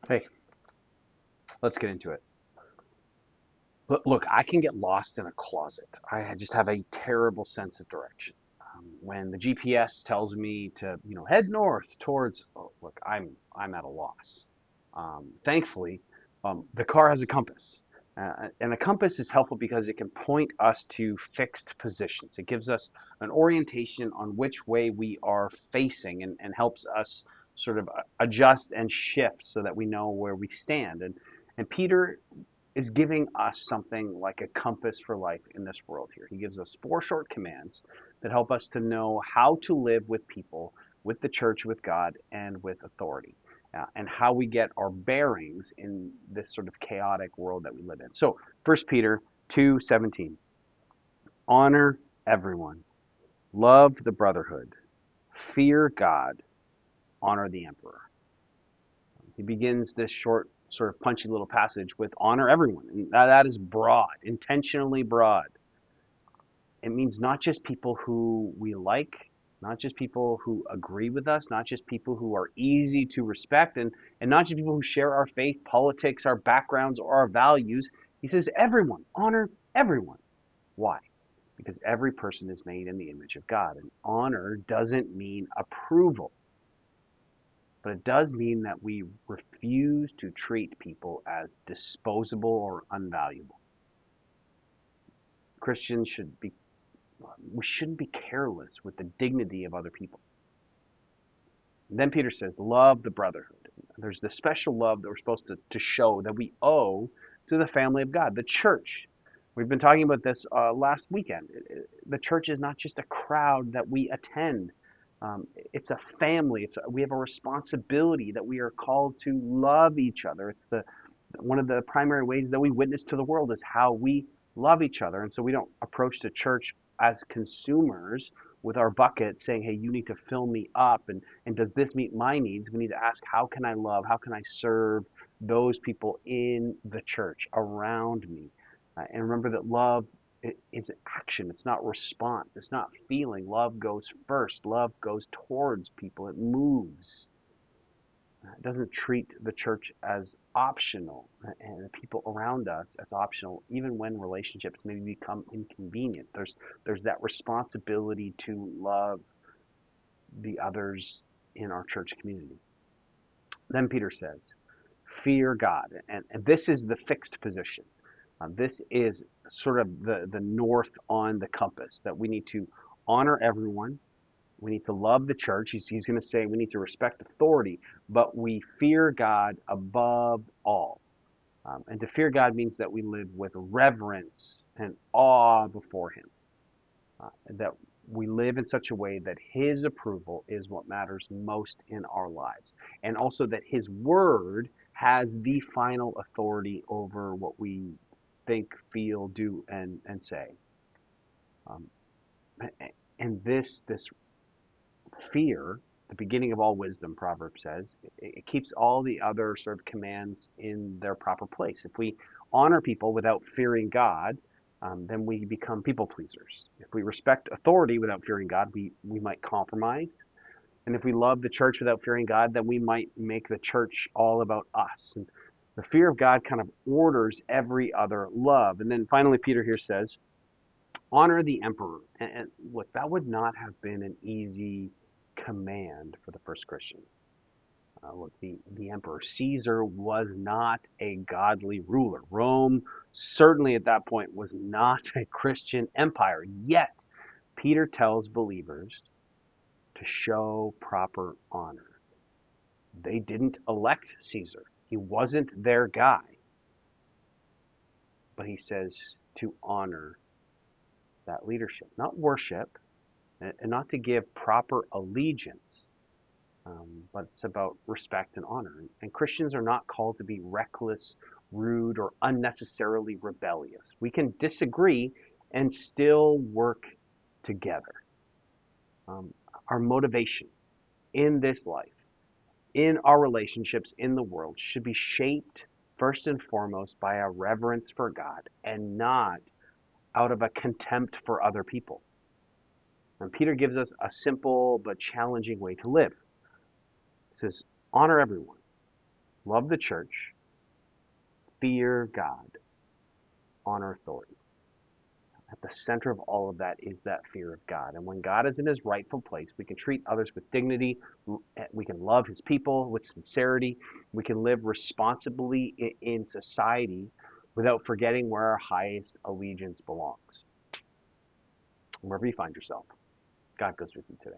Hey, let's get into it. Look, I can get lost in a closet. I just have a terrible sense of direction. When the GPS tells me to, head north towards, oh, look, I'm at a loss. Thankfully, the car has a compass, and a compass is helpful because it can point us to fixed positions. It gives us an orientation on which way we are facing, and helps us sort of adjust and shift so that we know where we stand. And Peter is giving us something like a compass for life in this world here. He gives us four short commands that help us to know how to live with people, with the church, with God, and with authority, and how we get our bearings in this sort of chaotic world that we live in. So, 1 Peter 2:17, honor everyone, love the brotherhood, fear God, honor the emperor. He begins this short, sort of punchy little passage with honor everyone. And that is broad, intentionally broad. It means not just people who we like, not just people who agree with us, not just people who are easy to respect, and not just people who share our faith, politics, our backgrounds, or our values. He says everyone, honor everyone. Why? Because every person is made in the image of God. And honor doesn't mean approval, but it does mean that we refuse to treat people as disposable or unvaluable. Christians should be we shouldn't be careless with the dignity of other people. And then Peter says, love the brotherhood. There's the special love that we're supposed to show that we owe to the family of God, the church. We've been talking about this last weekend. The church is not just a crowd that we attend. It's a family. We have a responsibility that we are called to love each other. It's one of the primary ways that we witness to the world is how we love each other. And so we don't approach the church as consumers with our bucket saying, hey, you need to fill me up. And does this meet my needs? We need to ask, how can I love? How can I serve those people in the church around me? And remember that love is action. It's not response. It's not feeling. Love goes first. Love goes towards people. It moves. It doesn't treat the church as optional and the people around us as optional, even when relationships maybe become inconvenient. There's that responsibility to love the others in our church community. Then Peter says, fear God. And this is the fixed position. This is sort of the north on the compass that we need to honor everyone. We need to love the church. He's going to say we need to respect authority, but we fear God above all. And to fear God means that we live with reverence and awe before Him, that we live in such a way that His approval is what matters most in our lives, and also that His word has the final authority over what we think, feel, do, and say. Um, and this fear, the beginning of all wisdom, Proverbs says, it keeps all the other sort of commands in their proper place. If we honor people without fearing God, then we become people pleasers. If we respect authority without fearing God, we might compromise. And if we love the church without fearing God, then we might make the church all about us. And the fear of God kind of orders every other love. And then finally, Peter here says, honor the emperor. And look, that would not have been an easy command for the first Christians. Look, the emperor Caesar was not a godly ruler. Rome certainly at that point was not a Christian empire. Yet, Peter tells believers to show proper honor. They didn't elect Caesar. He wasn't their guy. But he says to honor that leadership, not worship, and not to give proper allegiance, but it's about respect and honor. And Christians are not called to be reckless, rude, or unnecessarily rebellious. We can disagree and still work together. Um, our motivation in this life, in our relationships in the world, should be shaped first and foremost by a reverence for God and not out of a contempt for other people. And Peter gives us a simple but challenging way to live. He says, honor everyone. love the church, fear God, honor authority. At the center of all of that is that fear of God. And when God is in his rightful place, we can treat others with dignity. We can love his people with sincerity. We can live responsibly in society without forgetting where our highest allegiance belongs. Wherever you find yourself, God goes with you today.